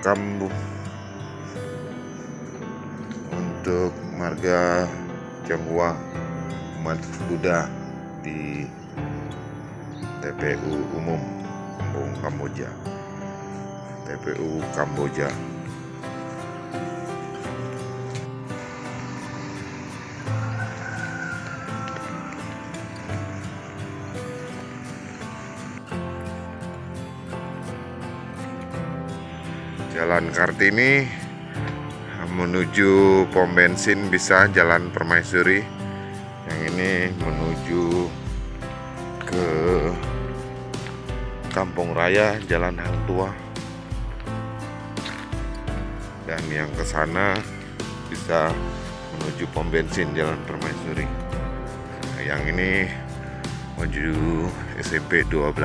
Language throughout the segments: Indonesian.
makam untuk marga Tionghoa umat Buddha di TPU Umum Kampung Kamboja. TPU Kamboja. Jalan Kartini menuju pom bensin bisa Jalan Permaisuri. Yang ini menuju ke Kampung Raya Jalan Hang Tua. Dan yang ke sana bisa menuju pom bensin Jalan Permaisuri. Nah, yang ini menuju SMP 12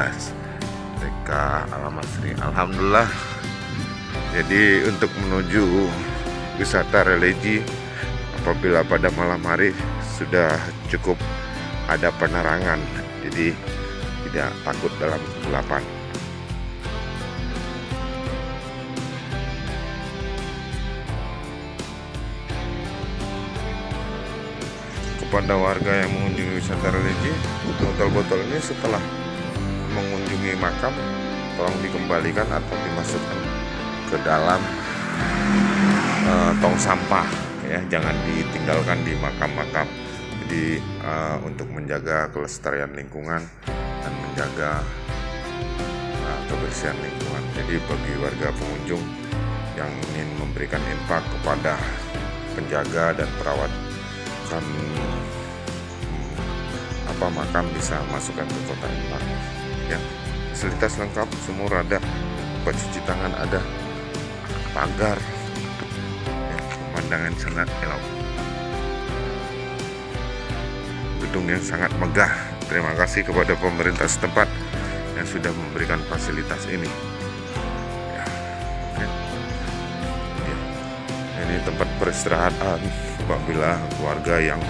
TK Alamat Sri. Alhamdulillah. Jadi untuk menuju wisata religi apabila pada malam hari sudah cukup ada penerangan, jadi tidak takut dalam kegelapan. Kepada warga yang mengunjungi wisata religi, botol-botol ini setelah mengunjungi makam tolong dikembalikan atau dimasukkan ke dalam tong sampah, ya, jangan ditinggalkan di makam-makam. Jadi untuk menjaga kelestarian lingkungan dan menjaga kebersihan lingkungan. Jadi bagi warga pengunjung yang ingin memberikan infak kepada penjaga dan perawat makam bisa masukkan ke kotak infak. Ya, fasilitas lengkap, sumur ada, tempat cuci tangan ada, pagar, ya, pemandangan sangat elok, gedung yang sangat megah. Terima kasih kepada pemerintah setempat yang sudah memberikan fasilitas ini. Ya, oke. Ya. Ini tempat peristirahatan apabila keluarga yang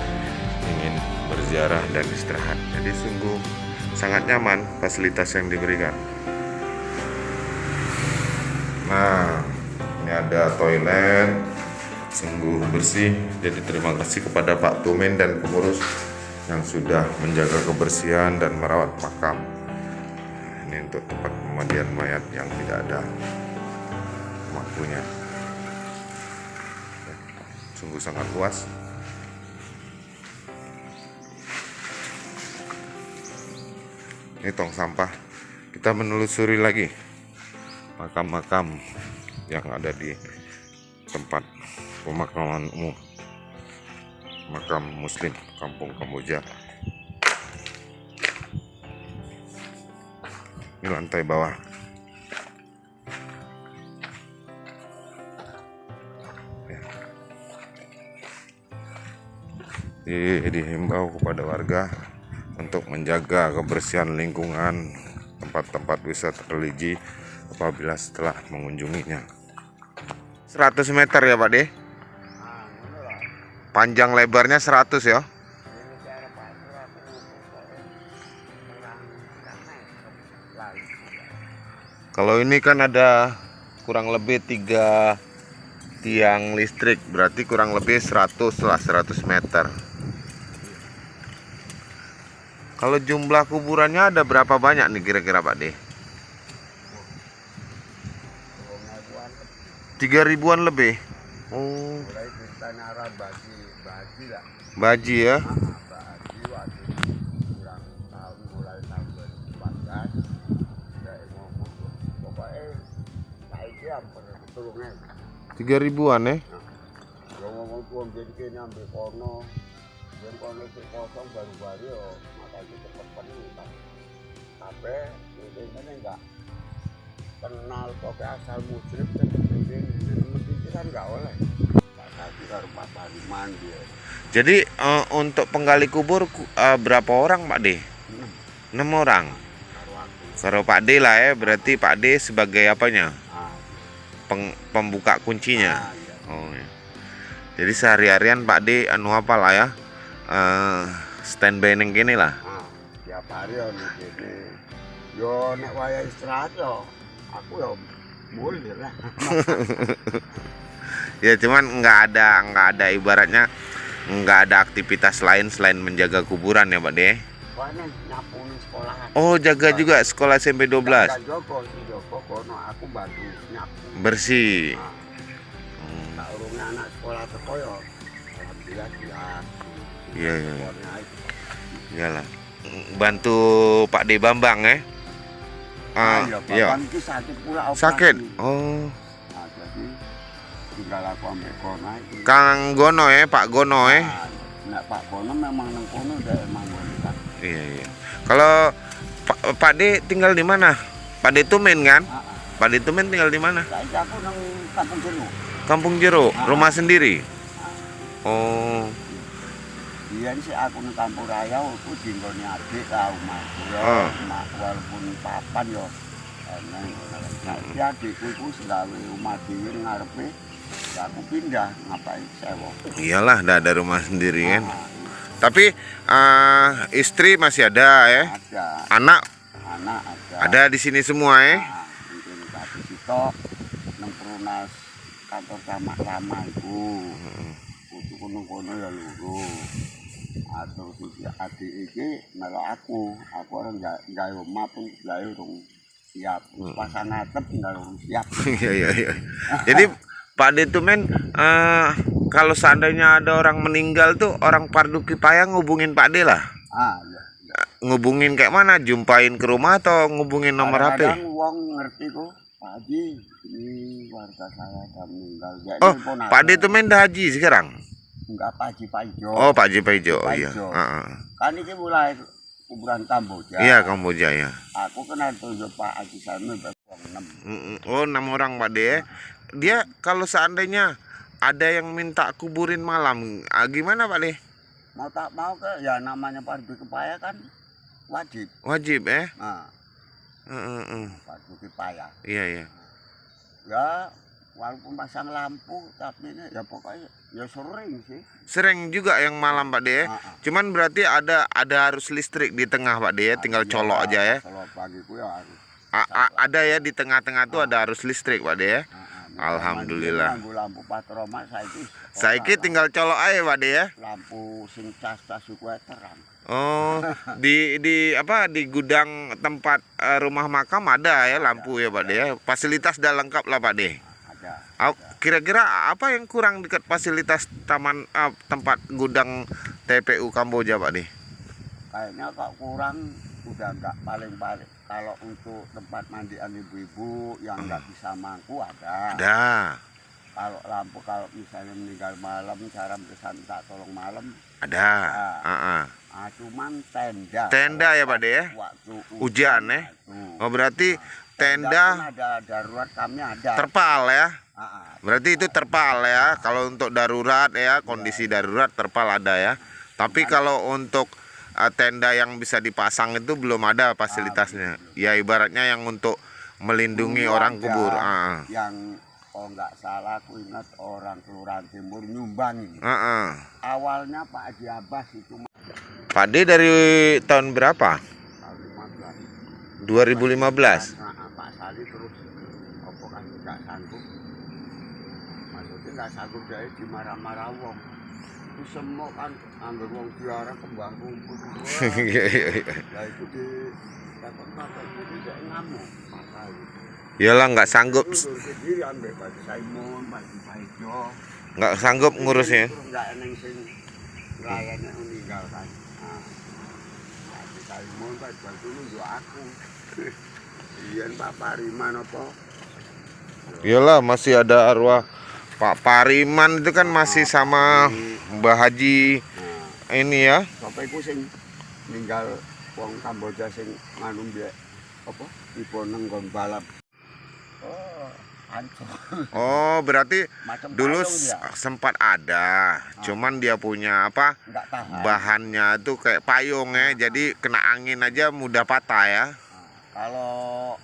ingin berziarah dan istirahat. Jadi sungguh sangat nyaman fasilitas yang diberikan. Nah, ini ada toilet, sungguh bersih. Jadi terima kasih kepada Pak Tumen dan pengurus yang sudah menjaga kebersihan dan merawat makam. Ini untuk tempat pemandian mayat yang tidak ada waktunya. Sungguh sangat luas. Ini tong sampah. Kita menelusuri lagi makam-makam yang ada di tempat pemakaman umum makam Muslim Kampung Kamboja. Ini lantai bawah. Ya. Dihimbau kepada warga untuk menjaga kebersihan lingkungan tempat-tempat wisata religi apabila setelah mengunjunginya. 100 meter ya Pak De? Panjang lebarnya 100 ya? Kalau ini kan ada kurang lebih 3 tiang listrik, berarti kurang lebih 100 lah, 100 meter. Kalau jumlah kuburannya ada berapa banyak nih kira-kira Pak De? 3.000-an lebih. Oh. Baji ya. Mulai tahun 2014 pokoknya saiki hampir 3.000-an ya. Ngomong tuang jadi kene ambil kono. Dan kono itu kosong baru-baru yo makanya cepet penuh. Tapi ini enggak kenal pakai asal muslim dan itu kan enggak oleh. Jadi untuk penggali kubur berapa orang Pak De? 6 orang. Kalau Pak De lah ya, berarti Pak De sebagai apanya? Pembuka kuncinya. Oh ya. Jadi sehari-harian Pak De apa lah ya? Standby neng kene lah. Tiap hari yo ngene. Yo nek waya istirahat yo aku yo Boleh lah. Ya cuman nggak ada ibaratnya nggak ada aktivitas lain selain menjaga kuburan ya Pak De. Soalnya nyapu ning sekolahan. Oh jaga juga sekolah SMP 12. Jaga Joko, si Joko kono aku bantu nyapu. Bersih. Nah, tak urungnya anak sekolah teko yo. Alhamdulillah dia. Iya iya. Iyalah. Bantu Pak De Bambang ya. Iya, Bapak itu sakit pula operasi. Sakit. Oh. Nah, jadi tinggal aku ambil kono itu. Kang Gono ya, Pak Gono ya. Nah, Pak Gono memang nang kono udah emang wanita. Iya iya. Kalau Pak De tinggal di mana? Pak De Tumen kan? Pak De Tumen tinggal di mana? Saiki aku nang Kampung Jeruk. Kampung Jeruk, rumah sendiri. Oh. Iya sih aku nang Kampung Raya aku dinggone adik lah omah. Mak walaupun papan yo. Nah, adikku itu segawe rumah dhewe ngarepe. Ya aku pindah ngapain sewa. Iyalah, ada rumah sendiri kan. Tapi istri masih ada ya. Ada. Anak Anak ada. ada di sini semua ya. Mungkin tadi sitok nang Perumnas kantor sama itu. Kudu kono-kono ya luru. Atau si adik iki melok aku orang gawe omah pun gawe urung siap. Pasang atap tinggal urung siap. Iya iya iya. Jadi Pak De itu men kalau seandainya ada orang meninggal tuh orang Pardu Kipaya ngubungin Pak De lah. Iya. Ngubungin kayak mana? Jumpain ke rumah atau ngubungin nomor HP? Kadang wong ngerti kok, Pak Haji, ini warga saya ada meninggal. Jadi Oh, Pak De itu men dah haji sekarang? Enggak, Pak Haji Pak Ijo. Oh, Pak Haji Pak Ijo. Pak Iya. Ijo. Kan ini mulai kuburan Kamboja. Iya, Kamboja ya. Aku kenal tunjuk Pak Haji Saimi berkuang 6. Oh, 6 orang Pak De. Dia kalau seandainya ada yang minta kuburin malam, gimana Pak De? Mau tak mau ke ya namanya Pardu Kipaya kan wajib. Wajib ya? Nah, Pardu Kipaya. Iya iya. Ya walaupun pasang lampu tapi ini ya pokoknya ya sering sih. Sering juga yang malam Pak De. Cuman berarti ada harus listrik di tengah Pak De, tinggal colok aja ya. Kalau pagiku ya harus. Ada ya di tengah-tengah tuh ada arus listrik Pak De ya. Alhamdulillah. Lampu patroma Saiki tinggal colok aja Pak De ya. Lampu sing cas-cas kuwi terang. Oh, di apa di gudang tempat rumah makam ada ya lampu ya Pak De ya. Fasilitas dah lengkap lah Pak De. Ada. Kira-kira apa yang kurang dekat fasilitas taman tempat gudang TPU Kamboja Pak De? Kayaknya kok kurang udah enggak paling-paling. Kalau untuk tempat mandian ibu-ibu yang nggak bisa mangku ada. Ada. Kalau lampu kalau misalnya meninggal malam cara minta tolong malam ada. Cuman tenda. Tenda ya Pak De ya. Waktu hujan ya. Oh berarti tenda ada darurat kami ada. Terpal ya. Berarti itu terpal ya. Kalau untuk darurat ya kondisi darurat terpal ada ya. Tapi kalau untuk tenda yang bisa dipasang itu belum ada fasilitasnya. Ya ibaratnya yang untuk melindungi orang kubur. Yang kalau nggak salah aku ingat orang Kelurahan Timur nyumbang. Awalnya Pak Haji Abbas itu. Pak De dari tahun berapa? Tahun 2015. Pak Sali terus apa kan nggak sanggup. Maksudnya nggak sanggup jadi dimarah-marah wong. Itu semua kan ambil wong biara kembang rumput. Ya itu di takut itu tidak ngamuk Pak Sali. Iyalah nggak sanggup. Sendiri ambil Pak Saimon, Pak Ijo. Nggak sanggup ngurusnya. Nggak eneng sing layaknya meninggal kan. Pak Saimon Pak Ijo nunjuk aku. Iya Pak Pariman apa? Iyalah masih ada arwah Pak Pariman itu kan masih sama Mbah Haji ini ya. Sampai ku sing ninggal wong Kamboja sing nganu mbek apa? Diponeng nggon balap. Oh, hancur. Oh, berarti Macam dulu dia. sempat ada. Cuman dia punya apa? Nggak tahan. Bahannya tuh kayak payung ya. Jadi kena angin aja mudah patah ya. Kalau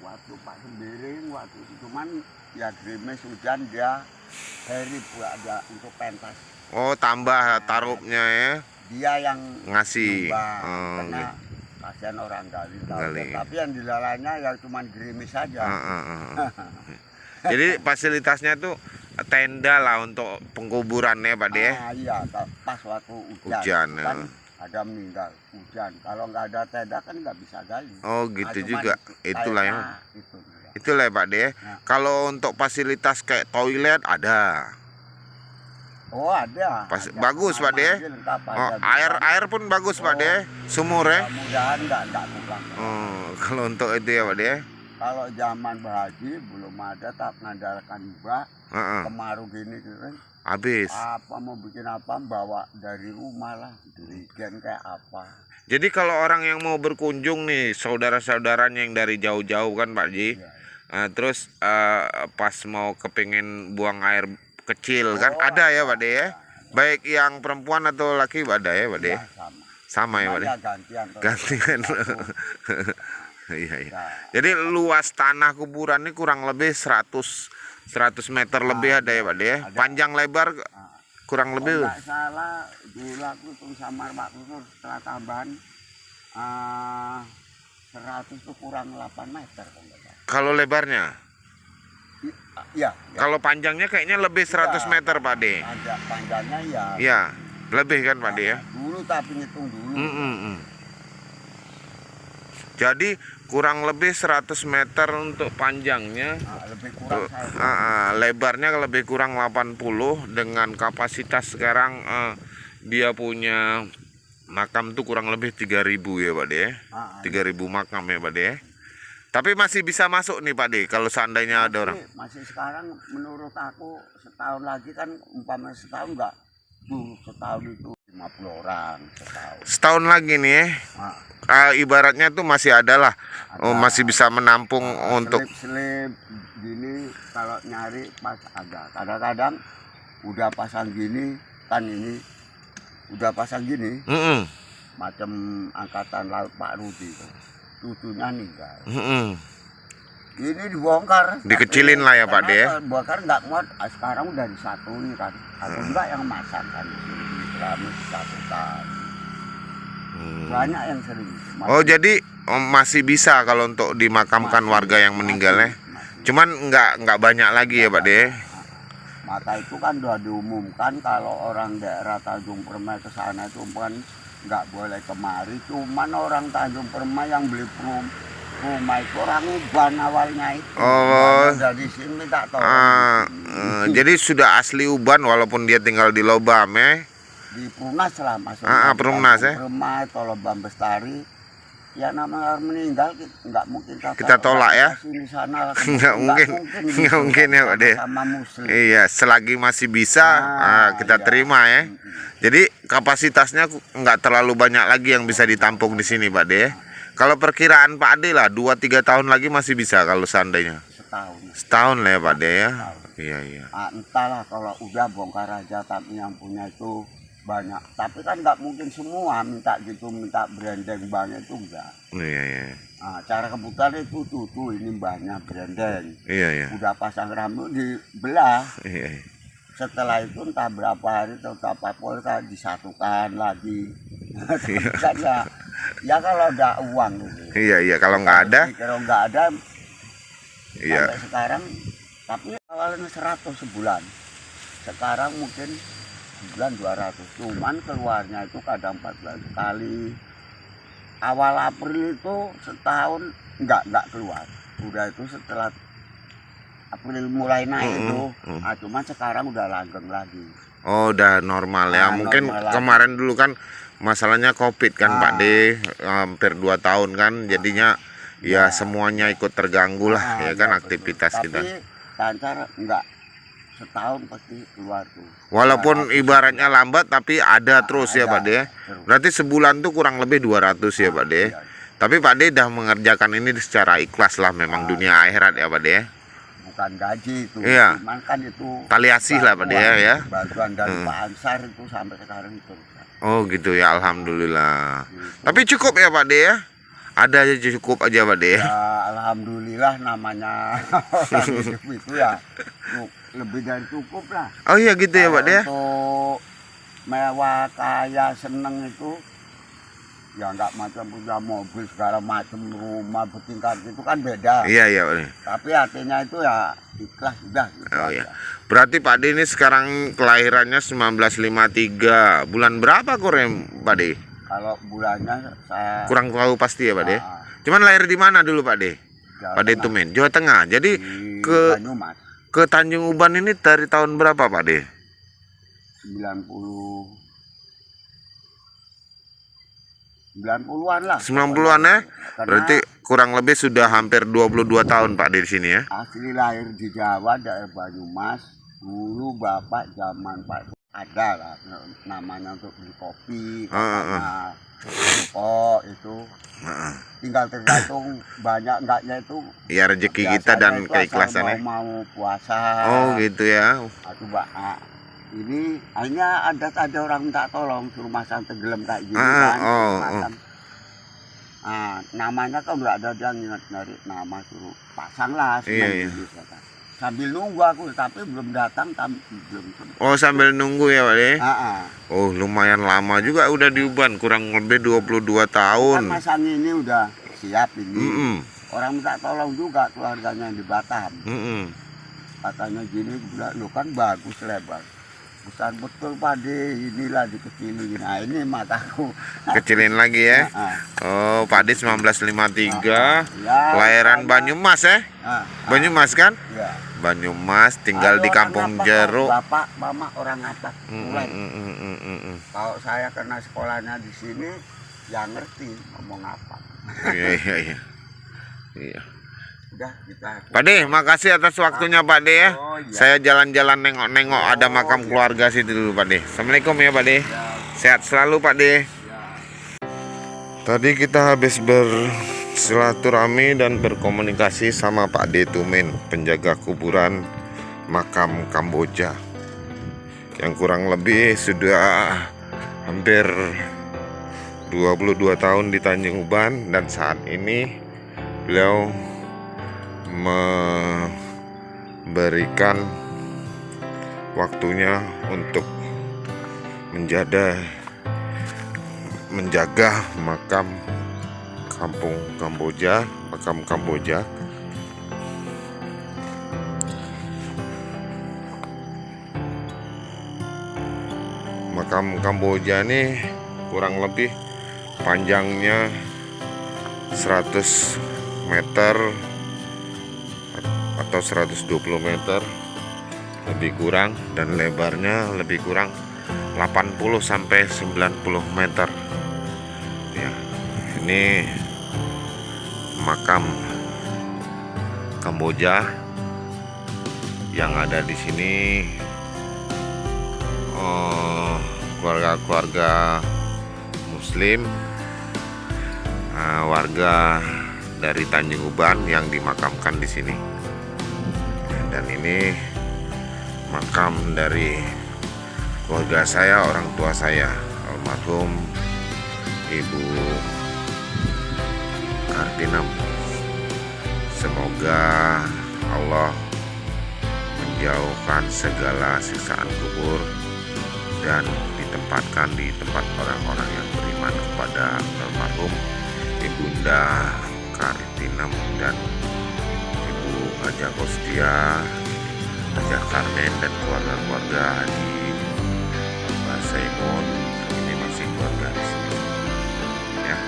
waktu Pak Sembiring waktu itu cuman ya gerimis hujan dia heri ada untuk pentas. Oh, tambah tarupnya ya. Dia yang Ngasih. nyumbang, Oh, karena gitu. pas kasihan orang gali. Gali. Tapi yang dilalanya ya cuma gerimis saja. Jadi fasilitasnya tuh tenda lah untuk pengkuburannya Pak De. Iya, pas waktu Hujan, kan ada meninggal hujan. Kalau nggak ada tenda kan nggak bisa gali. Oh gitu Cuman juga. Itulah ya. Itu. Itulah ya Pak De. Kalau untuk fasilitas kayak toilet ada. Oh ada. Bagus Pak De. Oh, air pun bagus Pak De. Sumur ya. Mudah-mudahan nggak kurang. Oh, kalau untuk itu ya Pak De. Kalau zaman Bahaji belum ada, tak mengandalkan juga. Kemarau gini kan. Habis. Apa mau bikin apa bawa dari rumah lah, dirigen kayak apa. Jadi kalau orang yang mau berkunjung nih, saudara-saudaranya yang dari jauh-jauh kan Pak Ji, terus pas mau kepengen buang air kecil kan ada ya Pak De ya. Baik yang perempuan atau laki ada ya Pak De. Sama ya Pak De. Gantian. Iya. Jadi luas tanah kuburan ini kurang lebih 100 meter lebih ada ya Pak De. Panjang lebar kurang lebih. Kalau nggak salah dulu aku hitung sama Pak Kusur setelah tambahan 100 itu kurang 8 meter. Kalau lebarnya? Iya. Kalau panjangnya kayaknya lebih 100 meter Pak De. Panjangnya ya. Iya, lebih kan Pak De ya. Dulu tapi ngitung dulu. Jadi kurang lebih 100 meter untuk panjangnya. Lebih kurang lebarnya lebih kurang 80 dengan kapasitas sekarang dia punya makam tuh kurang lebih 3.000 ya Pak De. 3.000 makam ya Pak De. Tapi masih bisa masuk nih Pak De kalau seandainya ada orang. Masih sekarang menurut aku setahun lagi kan umpamanya setahun enggak. Setahun itu 50 orang setahun. Setahun lagi nih ibaratnya tuh masih ada lah. Masih bisa menampung untuk selip gini kalau nyari pas ada. Kadang-kadang udah pasang gini kan ini udah pasang gini. Macam angkatan laut Pak Rudi cucunya meninggal. Ini dibongkar. Dikecilin lah ya Pak De. Bongkar nggak muat. Sekarang udah disatuin kan. Atau enggak yang masak kan di sini disatukan. Banyak yang sering. Oh jadi masih bisa kalau untuk dimakamkan warga yang meninggalnya. Cuman nggak banyak lagi ya Pak De. Maka itu kan sudah diumumkan kalau orang daerah Tanjung Permai ke sana itu kan nggak boleh kemari. Cuman orang Tanjung Permai yang beli rumah itu orang Uban awalnya itu. Dari sini tak tahu. Jadi sudah asli Uban walaupun dia tinggal di Lobam ya. Di Perumnas lah masuk. Perumnas ya. Perumnas atau Lobam Bestari. Ya namanya orang meninggal nggak mungkin kita tolak ya. Sini sana nggak mungkin ya Pak De. Sama Muslim. Iya, selagi masih bisa kita terima ya. Jadi kapasitasnya nggak terlalu banyak lagi yang bisa ditampung di sini Pak De. Kalau perkiraan Pak Ade lah 2-3 tahun lagi masih bisa kalau seandainya. Setahun lah ya Pak De ya. Iya. Entahlah kalau udah bongkar aja, tapi yang punya itu banyak. Tapi kan nggak mungkin semua minta gitu, minta branding banyak itu enggak. Iya. Cara kebutuhan itu tuh ini banyak branding. Iya. Udah pasang rambut dibelah. Iya. Setelah itu entah berapa hari atau berapa polka disatukan lagi. Kan ya kalau ada uang gitu. Iya kalau nggak ada. Kalau nggak ada. Iya. Sampai sekarang tapi awalnya 100 sebulan. Sekarang mungkin sebulan 200. Cuman keluarnya itu kadang 14 kali. Awal April itu setahun nggak keluar. Udah itu setelah April mulai naik itu. Cuman sekarang udah langgeng lagi. Oh, udah normal ya. Mungkin kemarin dulu kan masalahnya Covid kan Pak De, hampir 2 tahun kan, jadinya ya semuanya ikut terganggu lah ya kan aktivitas kita. Tapi lancar enggak, setahun pasti keluar tuh. Walaupun ibaratnya lambat tapi ada terus ya Pak De. Berarti sebulan tuh kurang lebih 200 ya Pak De. Tapi Pak De dah mengerjakan ini secara ikhlas lah, memang dunia akhirat ya Pak De. Bukan gaji itu, cuman kan itu tali asih lah Pak De ya. Bantuan dari Pak Ansar itu sampai sekarang itu. Oh gitu ya, alhamdulillah. Tapi cukup ya Pak De ya? Ada aja cukup aja Pak De. Ya alhamdulillah, namanya orang hidup itu ya lebih dari cukup lah. Oh iya gitu ya Pak De. Untuk mewah kaya seneng itu ya nggak macam punya mobil segala macam, rumah bertingkat itu kan beda. Iya, iya, Pak De. Tapi hatinya itu ya ikhlas udah gitu Oh aja. iya. Berarti Pak De ini sekarang kelahirannya 1953. Bulan berapa kurang Pak De? Kalau bulannya saya Kurang tahu pasti ya Pak De. ah, Cuman lahir di mana dulu Pak De? Jawa Pak De Tengah, Tumen, Jawa Tengah. Jadi di ke Banyumas ke Tanjung Uban ini dari tahun berapa Pak De? 90-an lah. 90-an ya? Karena Berarti kurang lebih sudah hampir 22 tahun Pak De di sini ya. asli lahir di Jawa, daerah Banyumas. Dulu bapak zaman Pak ada lah namanya untuk beli kopi, karena rokok itu. Tinggal tergantung banyak enggaknya itu. Ya rezeki Biasanya kita dan itu asal keikhlasannya. mau puasa. Oh gitu ya. Aku ini hanya ada orang minta tolong suruh masang tenggelam kayak gini kan. Masang. Nah, namanya kan udah ada yang nyari nama suruh pasang lah. Iya, iya. Sambil nunggu aku tapi belum datang, belum. Oh sambil nunggu ya Pak De. Ah. Oh lumayan lama juga udah di Uban, kurang lebih 22 tahun. Kan masang ini udah siap ini. Mm-mm. Orang minta tolong juga keluarganya di Batam. Mm-mm. Katanya gini, lo kan bagus lebar. Besar betul Pak De, inilah dikecilin. Nah ini mataku. Kecilin lagi ya. Oh Pak De 1953, kelahiran Banyumas ya. Banyumas kan? Ya. Banyumas, tinggal di Kampung Jeruk. Bapak, mama orang apa? Mulai. Kalau saya karena sekolahnya di sini, ya ngerti ngomong apa. Iya, iya, iya. Iya. Udah kita. Pak De, makasih atas waktunya Pak De ya. Oh, iya. Saya jalan-jalan nengok-nengok ada makam keluarga situ dulu Pak De. Assalamualaikum ya Pak De. Ya, Sehat selalu Pak De. ya. Tadi kita habis bersilaturahmi dan berkomunikasi sama Pak De Tumen, penjaga kuburan makam Kamboja, yang kurang lebih sudah hampir 22 tahun di Tanjung Uban, dan saat ini beliau memberikan waktunya untuk menjaga makam Kampung Kamboja, makam Kamboja. Makam Kamboja ini kurang lebih panjangnya 100 meter atau 120 meter lebih kurang, dan lebarnya lebih kurang 80 sampai 90 meter. Ya, ini makam Kamboja yang ada di sini. Keluarga-keluarga Muslim, warga dari Tanjung Uban yang dimakamkan di sini. Dan ini makam dari keluarga saya, orang tua saya, almarhum Ibu Kartinem. Semoga Allah menjauhkan segala siksaan kubur dan ditempatkan di tempat orang-orang yang beriman kepada almarhum Ibunda Kartinem dan Ibu Haja Kostia, Haja Karmen, dan keluarga-keluarga Haji Mbak Saimun. Ini masih keluarga di sini ya.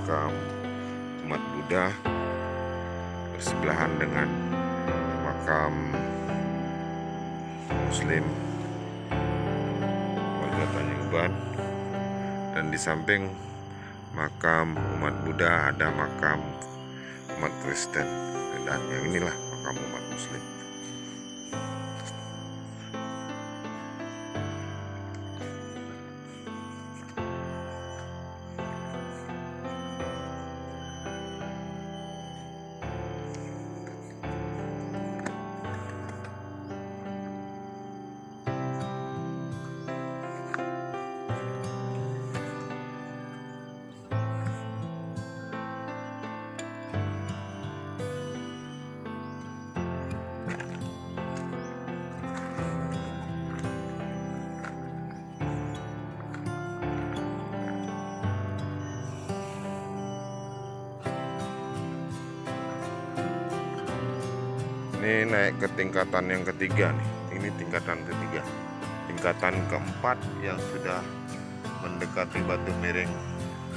makam umat Buddha bersebelahan dengan makam Muslim warga Tanjung Uban, dan di samping makam umat Buddha ada makam umat Kristen, dan yang inilah makam umat Muslim. Ini naik ke tingkatan yang ketiga nih. Ini tingkatan ketiga. Tingkatan keempat yang sudah mendekati batu miring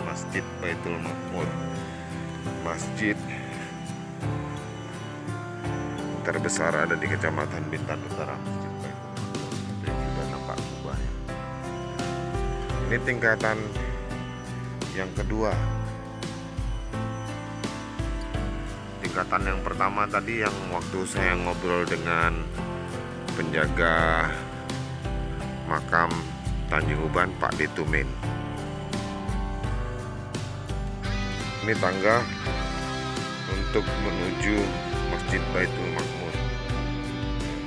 Masjid Baitul Makmur. Masjid terbesar ada di Kecamatan Bintan Utara. Masjid Baitul Makmur. Ini sudah nampak kubahnya. Ini tingkatan yang kedua. Tingkatan yang pertama tadi yang waktu saya ngobrol dengan penjaga makam Tanjung Uban, Pak Ditumin. Ini tangga untuk menuju Masjid Baitul Makmur,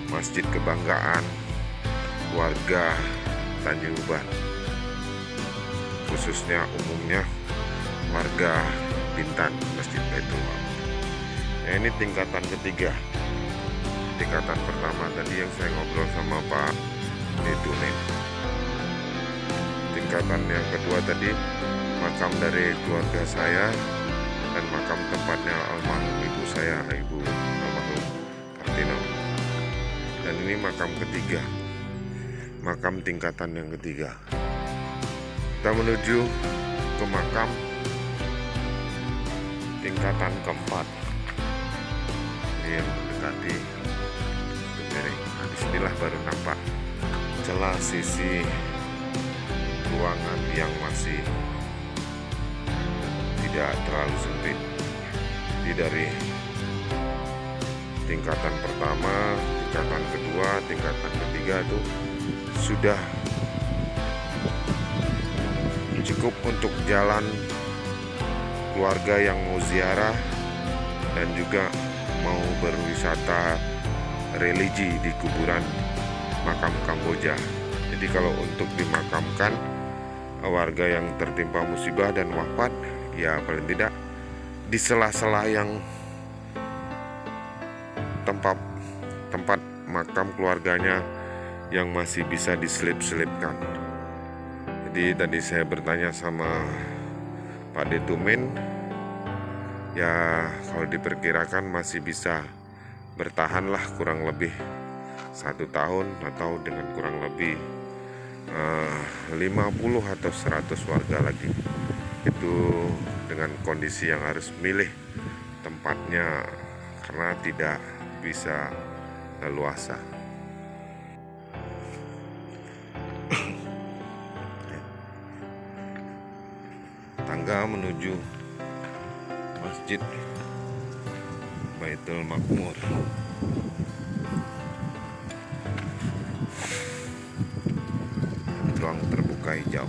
masjid kebanggaan warga Tanjung Uban, khususnya umumnya warga Bintan, Masjid Baitul Makmur. Nah, ini tingkatan ketiga. Tingkatan pertama tadi yang saya ngobrol sama Pak Ditumin. Tingkatan yang kedua tadi makam dari keluarga saya dan makam tempatnya almarhum ibu saya, ibu almarhum Kartino. Dan ini makam ketiga, makam tingkatan yang ketiga. Kita menuju ke makam tingkatan keempat. Ini yang mendekati batu miring. Nah, disinilah baru nampak celah sisi ruangan yang masih tidak terlalu sempit. Jadi dari tingkatan pertama, tingkatan kedua, tingkatan ketiga itu sudah cukup untuk jalan keluarga yang mau ziarah dan juga mau berwisata religi di kuburan makam Kamboja. Jadi kalau untuk dimakamkan warga yang tertimpa musibah dan wafat, ya paling tidak di sela-sela yang tempat makam keluarganya yang masih bisa diselip-selipkan. Jadi tadi saya bertanya sama Pak Ditumin, ya kalau diperkirakan masih bisa bertahanlah kurang lebih 1 tahun atau dengan kurang lebih 50 atau 100 warga lagi. Itu dengan kondisi yang harus milih tempatnya karena tidak bisa leluasa. Tangga menuju Masjid Baitul Makmur. Ruang terbuka hijau.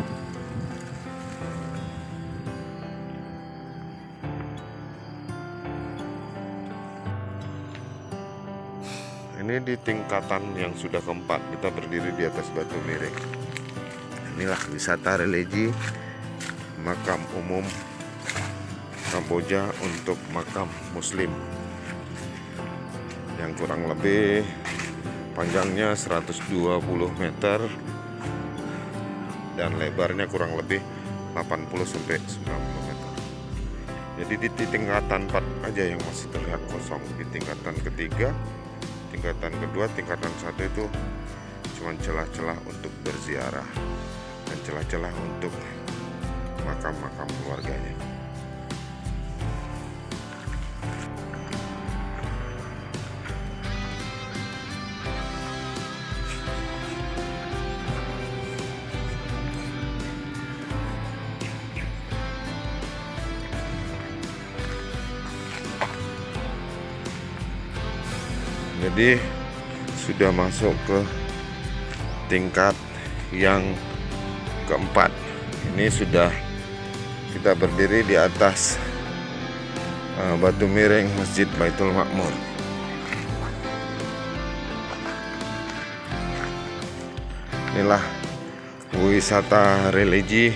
Ini di tingkatan yang sudah keempat, kita berdiri di atas batu miring. Inilah wisata religi makam umum Kamboja untuk makam Muslim yang kurang lebih panjangnya 120 meter dan lebarnya kurang lebih 80 sampai 90 meter. Jadi di tingkatan 4 aja yang masih terlihat kosong. Di tingkatan ketiga, tingkatan kedua, tingkatan 1 itu cuma celah-celah untuk berziarah dan celah-celah untuk makam-makam keluarganya. Jadi sudah masuk ke tingkat yang keempat. Ini sudah kita berdiri di atas batu miring Masjid Baitul Makmur. Inilah wisata religi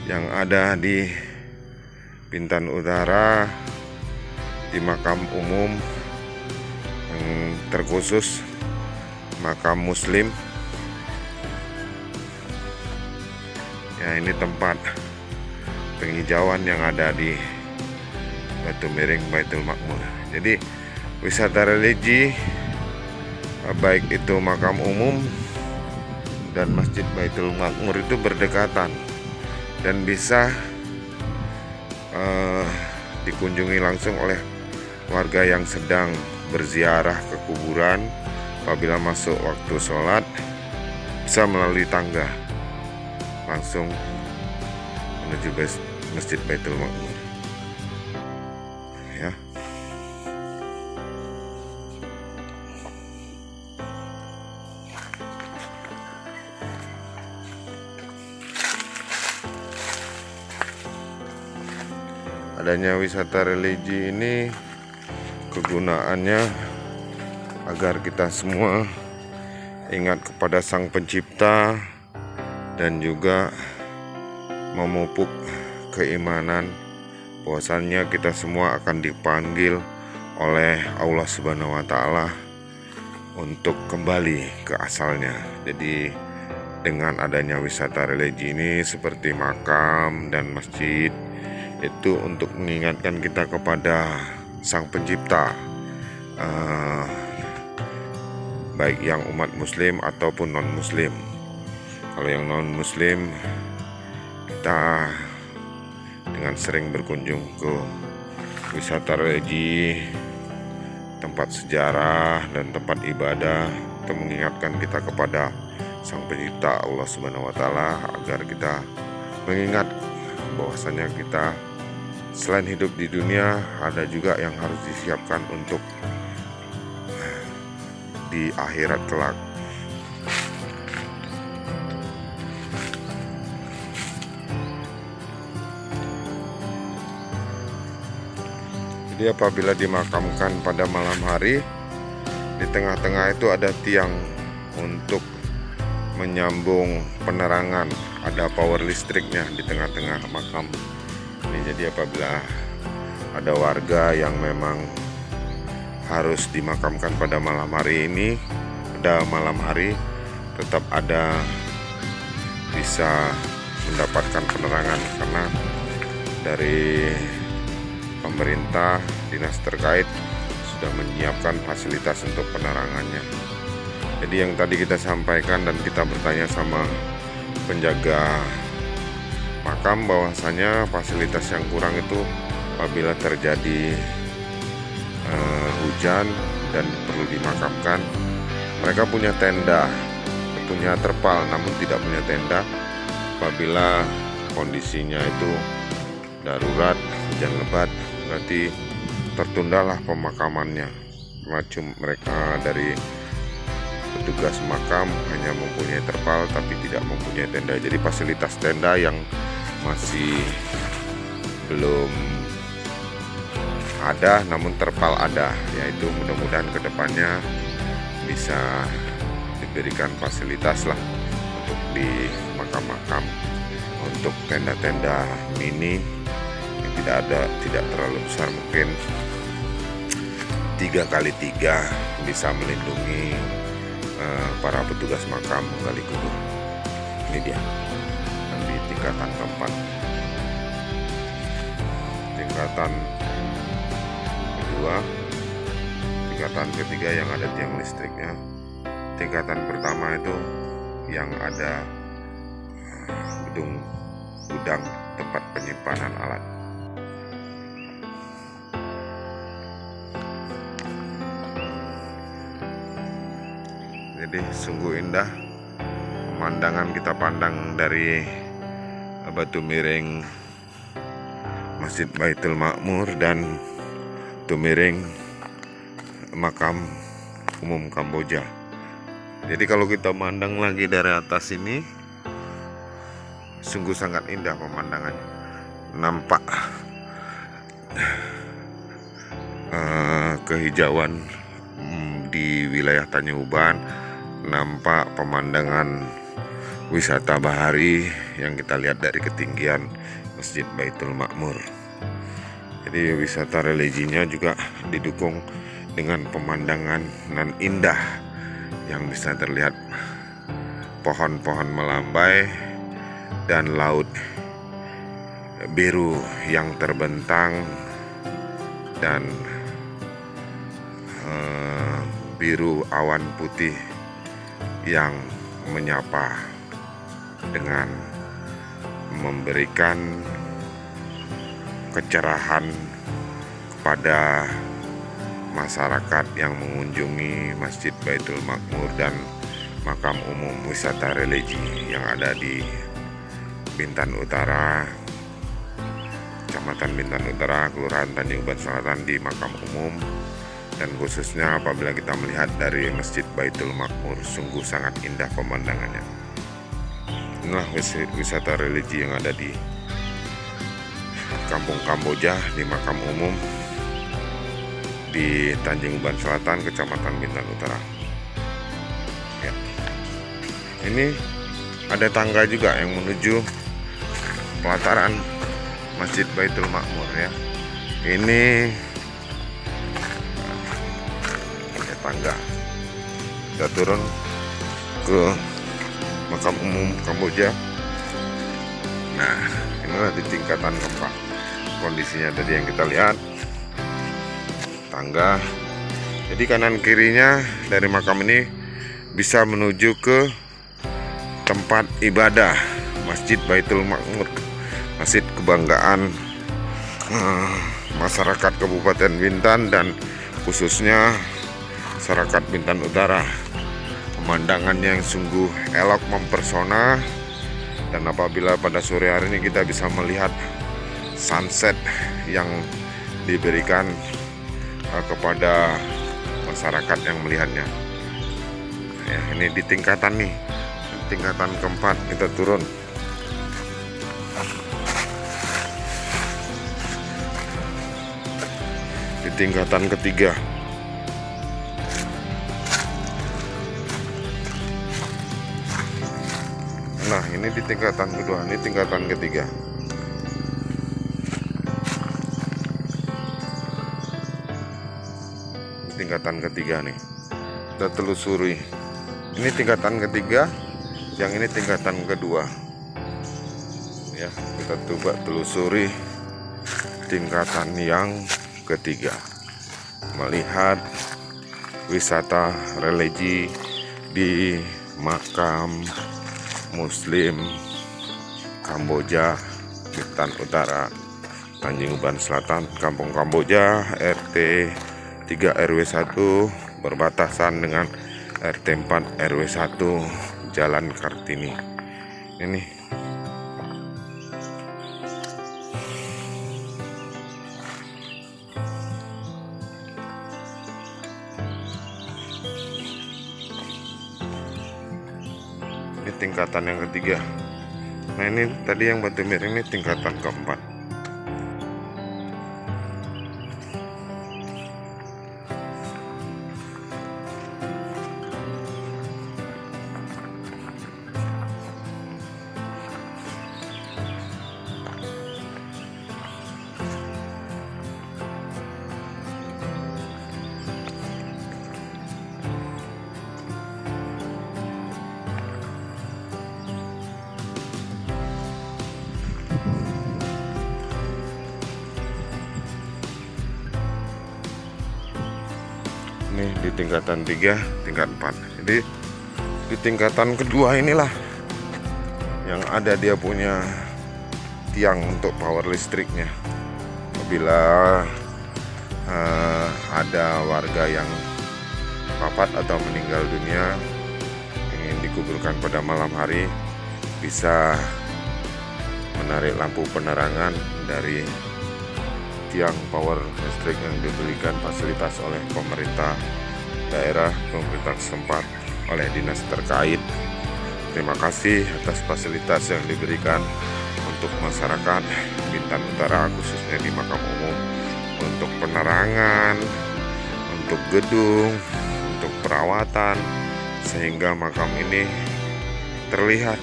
yang ada di Bintan Utara, di makam umum yang terkhusus makam Muslim. Ya, ini tempat penghijauan yang ada di batu miring Baitul Makmur. Jadi wisata religi baik itu makam umum dan Masjid Baitul Makmur itu berdekatan dan bisa dikunjungi langsung oleh warga yang sedang berziarah ke kuburan. Apabila masuk waktu sholat, bisa melalui tangga langsung menuju Masjid Baitul Makmur. Ya. Adanya wisata religi ini kegunaannya agar kita semua ingat kepada Sang Pencipta dan juga memupuk keimanan bahwasannya kita semua akan dipanggil oleh Allah Subhanahu wa Ta'ala untuk kembali ke asalnya. Jadi dengan adanya wisata religi ini seperti makam dan masjid, itu untuk mengingatkan kita kepada Sang Pencipta, baik yang umat muslim ataupun non muslim. Kalau yang non muslim, kita dengan sering berkunjung ke wisata religi, tempat sejarah dan tempat ibadah, untuk mengingatkan kita kepada Sang Pencipta Allah Subhanahu wa Ta'ala, agar kita mengingat bahwasanya kita selain hidup di dunia, ada juga yang harus disiapkan untuk di akhirat kelak. Jadi apabila dimakamkan pada malam hari, di tengah-tengah itu ada tiang untuk menyambung penerangan, ada power listriknya di tengah-tengah makam ini. Jadi apabila ada warga yang memang harus dimakamkan pada malam hari ini, pada malam hari tetap ada bisa mendapatkan penerangan, karena dari pemerintah, dinas terkait sudah menyiapkan fasilitas untuk penerangannya. Jadi yang tadi kita sampaikan dan kita bertanya sama penjaga makam, bahwasanya fasilitas yang kurang itu apabila terjadi hujan dan perlu dimakamkan, mereka punya tenda, punya terpal, namun tidak punya tenda apabila kondisinya itu darurat, hujan lebat, berarti tertundalah pemakamannya. Mereka dari petugas makam hanya mempunyai terpal tapi tidak mempunyai tenda. Jadi fasilitas tenda yang masih belum ada, namun terpal ada. Yaitu mudah-mudahan kedepannya bisa diberikan fasilitas lah untuk di makam-makam, untuk tenda-tenda mini yang tidak terlalu besar, mungkin 3x3 bisa melindungi para petugas makam menggali kubur. Ini dia di tingkatan keempat. Tingkatan kedua, tingkatan ketiga yang ada tiang listriknya. Tingkatan pertama itu yang ada gudang tempat penyimpanan alat. Jadi sungguh indah pemandangan kita pandang dari batu miring Masjid Baitul Makmur dan batu miring makam Umum Kamboja. Jadi kalau kita mandang lagi dari atas ini, sungguh sangat indah pemandangannya. Nampak kehijauan di wilayah Tanjung Uban, nampak pemandangan wisata bahari yang kita lihat dari ketinggian Masjid Baitul Makmur. Jadi wisata religinya juga didukung dengan pemandangan nan indah yang bisa terlihat pohon-pohon melambai dan laut biru yang terbentang dan biru awan putih yang menyapa dengan memberikan kecerahan kepada masyarakat yang mengunjungi Masjid Baitul Makmur dan makam umum wisata religi yang ada di Bintan Utara, Kecamatan Bintan Utara, Kelurahan Tanjung Uban Selatan, di makam umum. Dan khususnya apabila kita melihat dari Masjid Baitul Makmur, sungguh sangat indah pemandangannya. Inilah wisata religi yang ada di Kampung Kamboja, di makam umum di Tanjung Uban Selatan, Kecamatan Bintan Utara. Ya. Ini ada tangga juga yang menuju pelataran Masjid Baitul Makmur ya. Ini ada tangga. Kita turun ke makam umum Kamboja. Nah, inilah di tingkatan keempat. Kondisinya tadi yang kita lihat, tangga. Jadi kanan kirinya dari makam ini bisa menuju ke tempat ibadah Masjid Baitul Makmur, masjid kebanggaan masyarakat Kabupaten Bintan dan khususnya masyarakat Bintan Utara. Pemandangannya yang sungguh elok, mempersona, dan apabila pada sore hari ini kita bisa melihat sunset yang diberikan kepada masyarakat yang melihatnya. Ya, ini di tingkatan nih, tingkatan keempat kita turun. Di tingkatan ketiga. Nah, ini di tingkatan kedua, ini tingkatan ketiga. Tingkatan ketiga nih, kita telusuri. Ini tingkatan ketiga, yang ini tingkatan kedua. Ya, kita coba telusuri tingkatan yang ketiga, melihat wisata religi di makam Muslim Kamboja, Bintan Utara, Tanjung Uban Selatan, Kampung Kamboja, RT 3 RW 1 berbatasan dengan RT 4 RW 1 Jalan Kartini. Ini tingkatan yang ketiga. Nah, ini tadi yang batu miring ini tingkatan keempat. Ini di tingkatan 3, tingkat 4. Jadi di tingkatan kedua inilah yang ada dia punya tiang untuk power listriknya. Apabila ada warga yang wafat atau meninggal dunia ingin dikuburkan pada malam hari, bisa menarik lampu penerangan dari tiang power listrik yang diberikan fasilitas oleh pemerintah daerah, pemerintah setempat, oleh dinas terkait. Terima kasih atas fasilitas yang diberikan untuk masyarakat Bintan Utara, khususnya di makam umum, untuk penerangan, untuk gedung, untuk perawatan, sehingga makam ini terlihat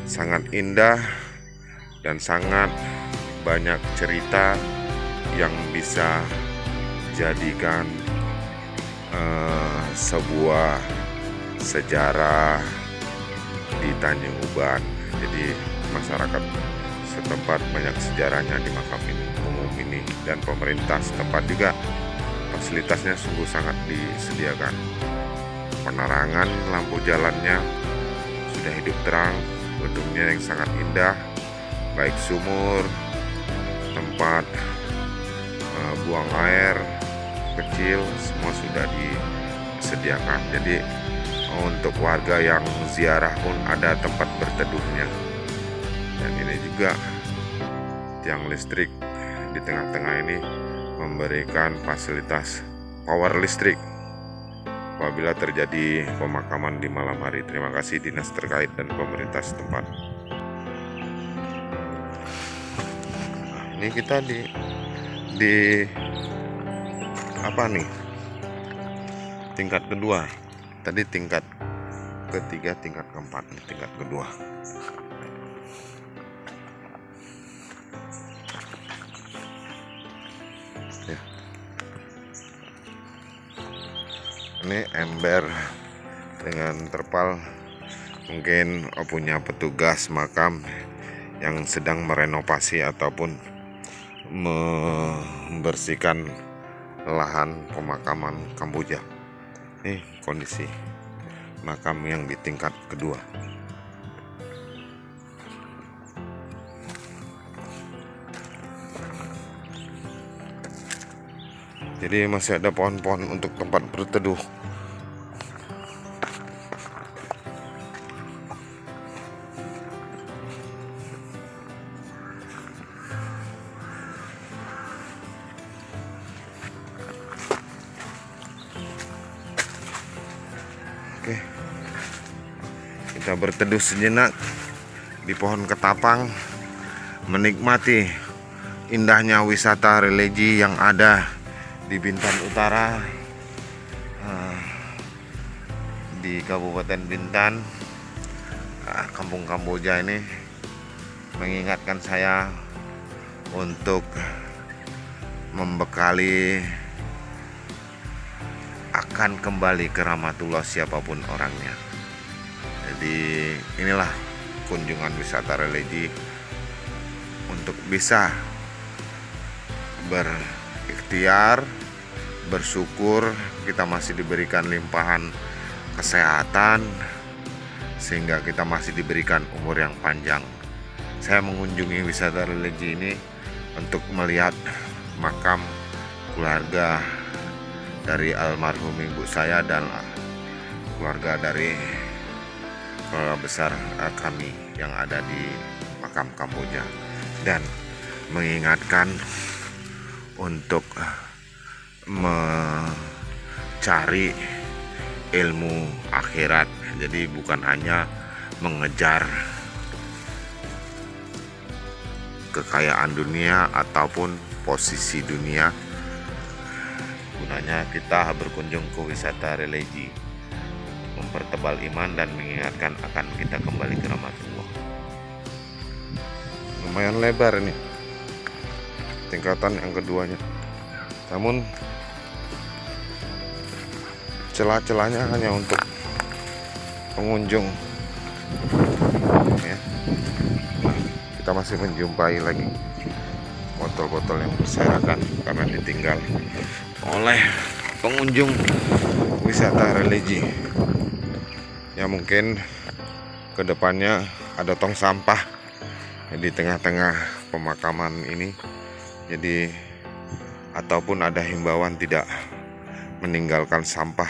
sangat indah dan sangat banyak cerita yang bisa jadikan sebuah sejarah di Tanjung Uban. Jadi masyarakat setempat banyak sejarahnya di makam umum ini, dan pemerintah setempat juga fasilitasnya sungguh sangat disediakan. Penerangan lampu jalannya sudah hidup terang, gedungnya yang sangat indah, baik sumur, tempat buang air kecil, semua sudah disediakan. Jadi untuk warga yang ziarah pun ada tempat berteduhnya. Dan ini juga tiang listrik di tengah-tengah ini memberikan fasilitas power listrik apabila terjadi pemakaman di malam hari. Terima kasih dinas terkait dan pemerintah setempat. Ini kita di apa nih, tingkat kedua. Tadi tingkat ketiga, tingkat keempat, tingkat kedua. Ya. Ini ember dengan terpal, mungkin punya petugas makam yang sedang merenovasi ataupun membersihkan lahan pemakaman Kamboja. Ini kondisi makam yang di tingkat kedua. Jadi masih ada pohon-pohon untuk tempat berteduh. Oke, kita berteduh sejenak di pohon ketapang, menikmati indahnya wisata religi yang ada di Bintan Utara, di Kabupaten Bintan. Kampung Kamboja ini mengingatkan saya untuk membekali akan kembali ke Rahmatullah siapapun orangnya. Jadi inilah kunjungan wisata religi untuk bisa berikhtiar, bersyukur kita masih diberikan limpahan kesehatan, sehingga kita masih diberikan umur yang panjang. Saya mengunjungi wisata religi ini untuk melihat makam keluarga dari almarhum ibu saya dan keluarga dari keluarga besar kami yang ada di makam Kamboja, dan mengingatkan untuk mencari ilmu akhirat. Jadi bukan hanya mengejar kekayaan dunia ataupun posisi dunia. Gunanya kita berkunjung ke wisata religi, mempertebal iman dan mengingatkan akan kita kembali ke Rahmatullah. Lumayan lebar ini tingkatan yang keduanya, namun celah-celahnya hanya untuk pengunjung ya. Nah, kita masih menjumpai lagi botol-botol yang berserakan karena ditinggal oleh pengunjung wisata religi. Ya mungkin kedepannya ada tong sampah di tengah-tengah pemakaman ini. Jadi ataupun ada himbauan tidak meninggalkan sampah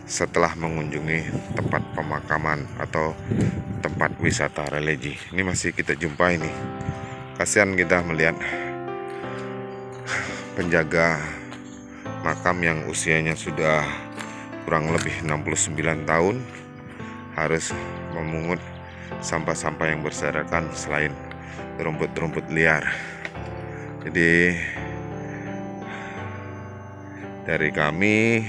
setelah mengunjungi tempat pemakaman atau tempat wisata religi. Ini masih kita jumpai nih. Kasihan kita melihat penjaga makam yang usianya sudah kurang lebih 69 tahun harus memungut sampah-sampah yang berserakan selain rumput-rumput liar. Jadi dari kami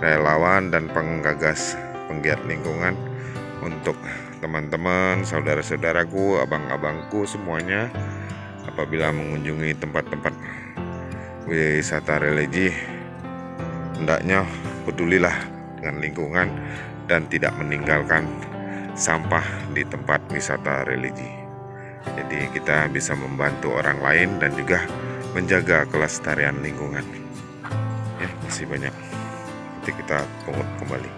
relawan dan penggagas penggiat lingkungan untuk teman-teman, saudara-saudaraku, abang-abangku semuanya, apabila mengunjungi tempat-tempat wisata religi, hendaknya pedulilah dengan lingkungan dan tidak meninggalkan sampah di tempat wisata religi. Jadi kita bisa membantu orang lain dan juga menjaga kelestarian lingkungan. Ya, masih banyak. Nanti kita pungut kembali.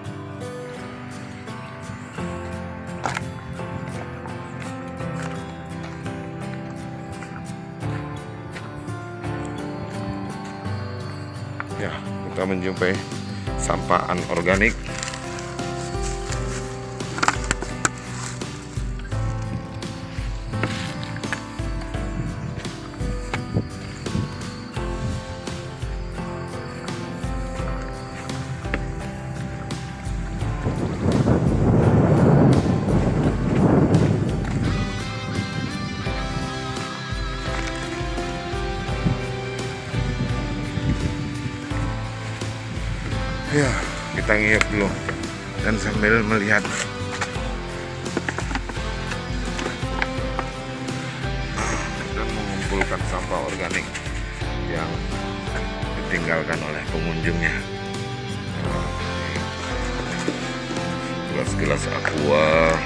Ya, kita menjumpai sampah anorganik. Ya, kita ngiyup dulu dan sambil melihat dan mengumpulkan sampah organik yang ditinggalkan oleh pengunjungnya. Gelas-gelas aqua,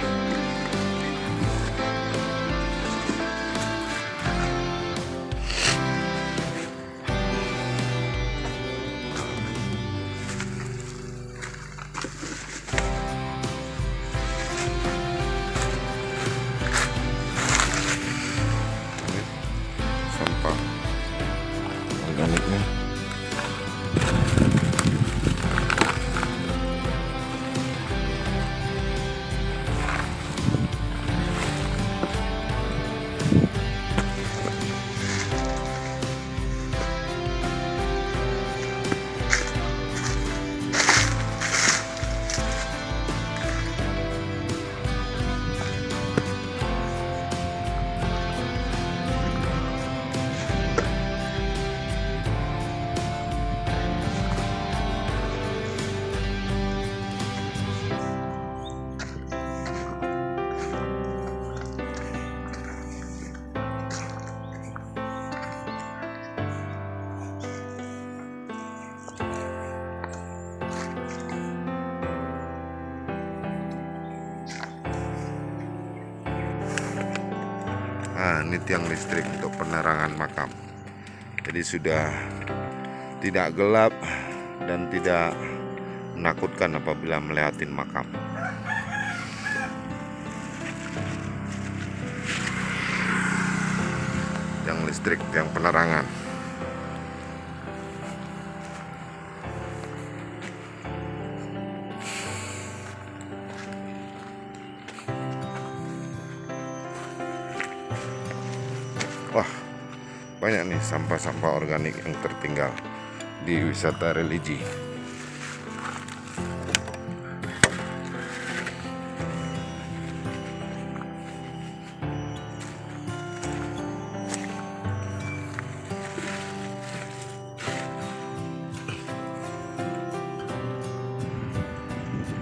sampah organiknya. Nah, ini tiang listrik untuk penerangan makam. Jadi sudah tidak gelap dan tidak menakutkan apabila melewatin makam. Tiang listrik, tiang penerangan. Wah, banyak nih sampah-sampah organik yang tertinggal di wisata religi.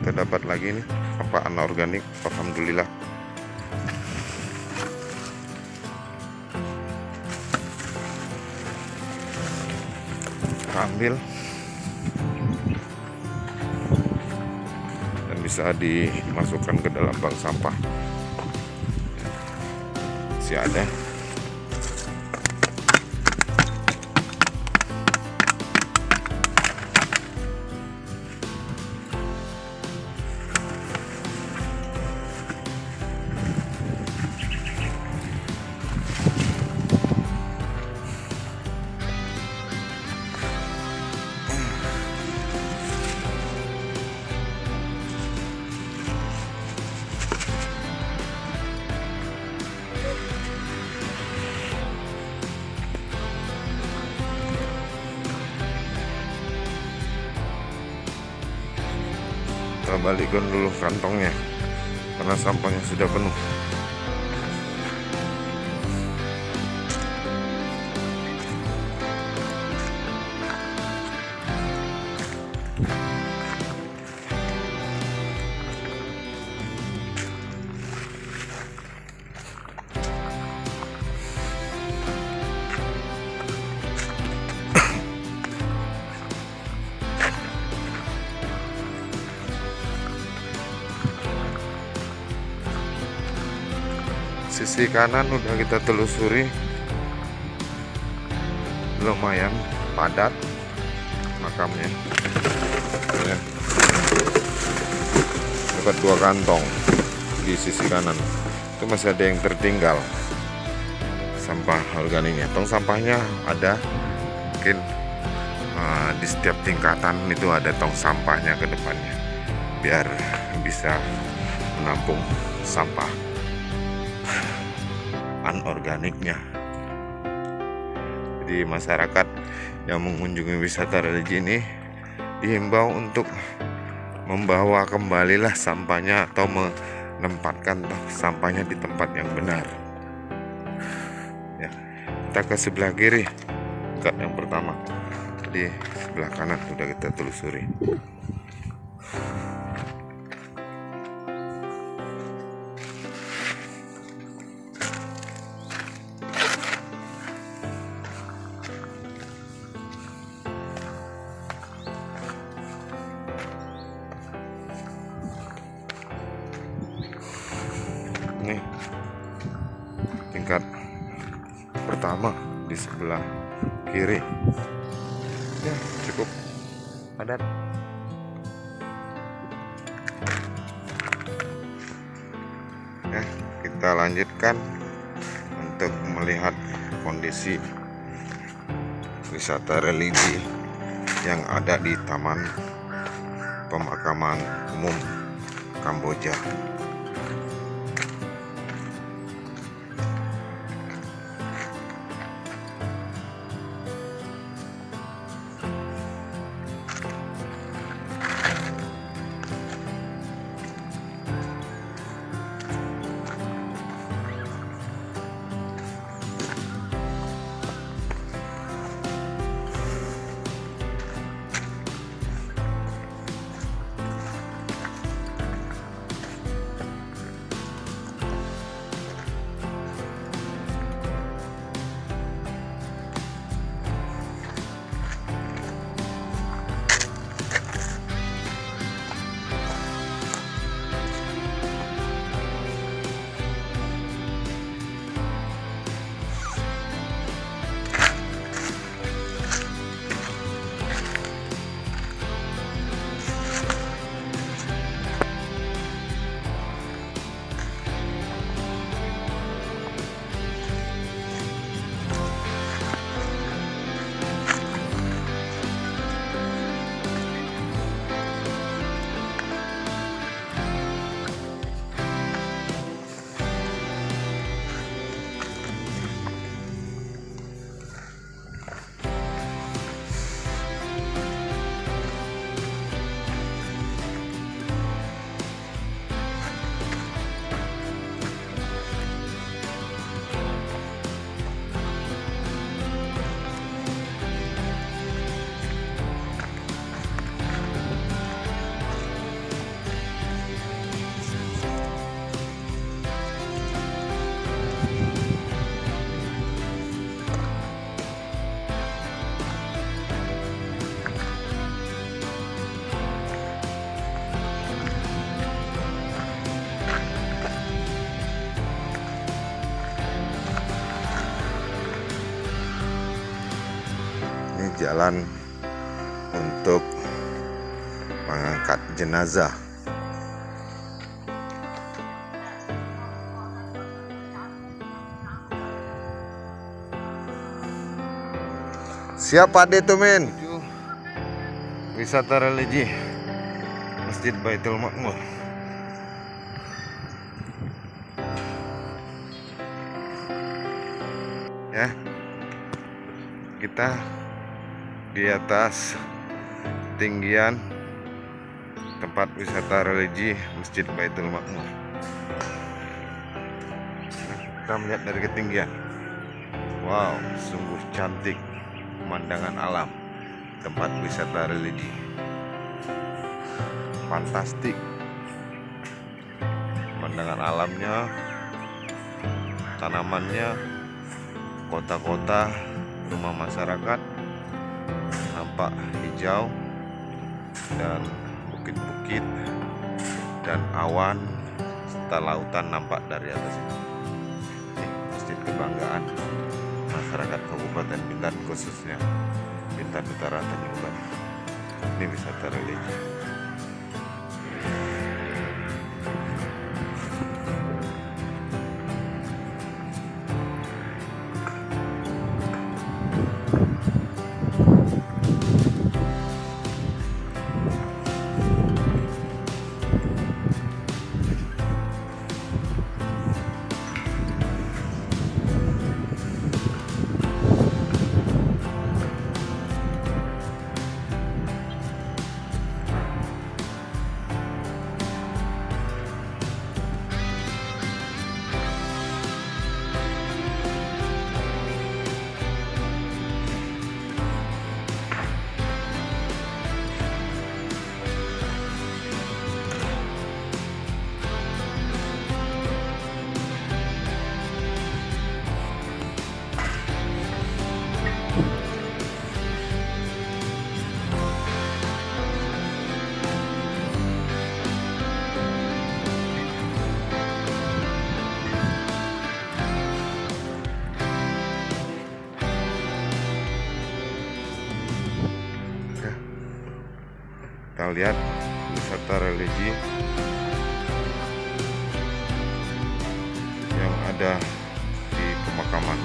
Kita dapat lagi nih sampah anorganik, alhamdulillah. Ambil dan bisa dimasukkan ke dalam bank sampah. Masih ada. balikkan dulu kantongnya karena sampahnya sudah penuh. Sisi kanan udah kita telusuri, lumayan padat makamnya ya. Dapat 2 kantong di sisi kanan, itu masih ada yang tertinggal sampah organiknya. Tong sampahnya ada, mungkin di setiap tingkatan itu ada tong sampahnya ke depannya biar bisa menampung sampah anorganiknya. Jadi masyarakat yang mengunjungi wisata religi ini dihimbau untuk membawa kembalilah sampahnya atau menempatkan sampahnya di tempat yang benar ya. Kita ke sebelah kiri, kat yang pertama, di sebelah kanan sudah kita telusuri. Ini tingkat pertama di sebelah kiri ya, cukup padat. Ya, kita lanjutkan untuk melihat kondisi wisata religi yang ada di Taman Pemakaman Umum Kamboja. Jalan untuk mengangkat jenazah. Siapa deh tuh men? Wisata religi Masjid Baitul Makmur. Ya, kita di atas tinggian tempat wisata religi Masjid Baitul Makmur. Nah, kita melihat dari ketinggian. Wow, sungguh cantik pemandangan alam tempat wisata religi. Fantastik pemandangan alamnya, tanamannya, kota-kota, rumah masyarakat nampak hijau, dan bukit-bukit dan awan serta lautan nampak dari atas ini. Ini masjid kebanggaan masyarakat Kabupaten Bintan, khususnya Bintan Utara Tanjung Barat. Ini wisata religi. Kita lihat wisata religi yang ada di pemakaman.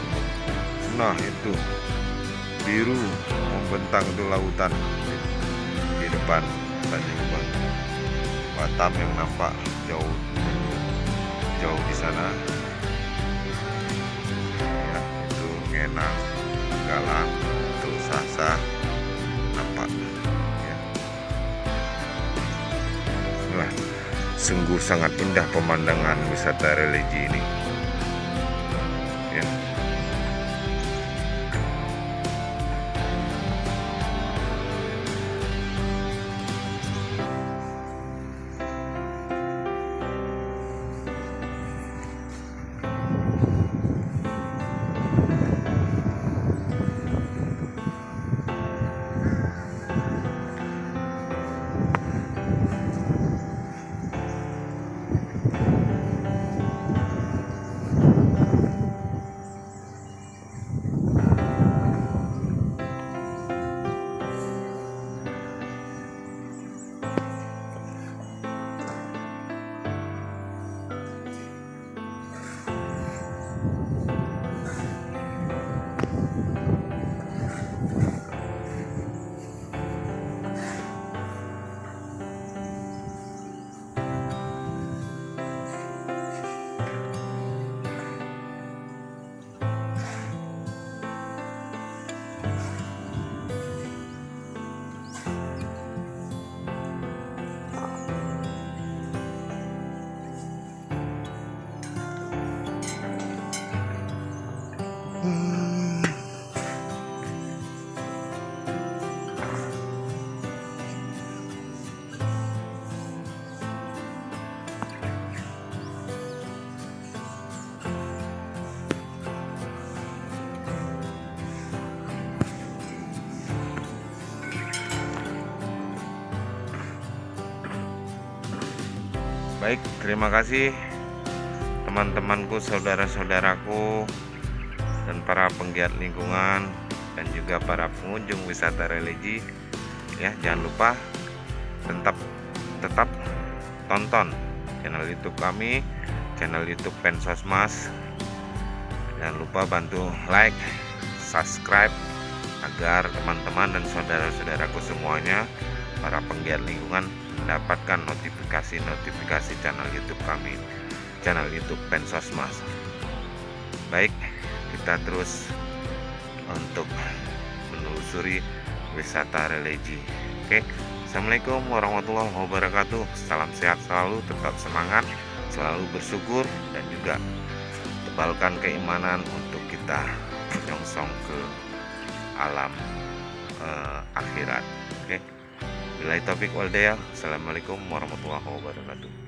Nah, itu biru membentang itu lautan di depan Tanjung Batam yang nampak jauh di sana. Ya, itu Ngenang, Galang, Teluk Sasa nampak. Wah, sungguh sangat indah pemandangan wisata religi ini. Ya. Baik, terima kasih teman-temanku, saudara-saudaraku, dan para penggiat lingkungan, dan juga para pengunjung wisata religi. Ya, jangan lupa tetap tonton channel YouTube kami, channel YouTube Pensosmas. Jangan lupa bantu like, subscribe, agar teman-teman dan saudara-saudaraku semuanya, para penggiat lingkungan, mendapatkan notifikasi channel YouTube kami, channel YouTube Pensosmas. Baik, kita terus untuk menelusuri wisata religi. Oke, Assalamualaikum warahmatullahi wabarakatuh. Salam sehat selalu, tetap semangat, selalu bersyukur, dan juga tebalkan keimanan untuk kita menyongsong ke alam akhirat. Oke. Billahi taufik wal hidayah. Assalamualaikum warahmatullahi wabarakatuh.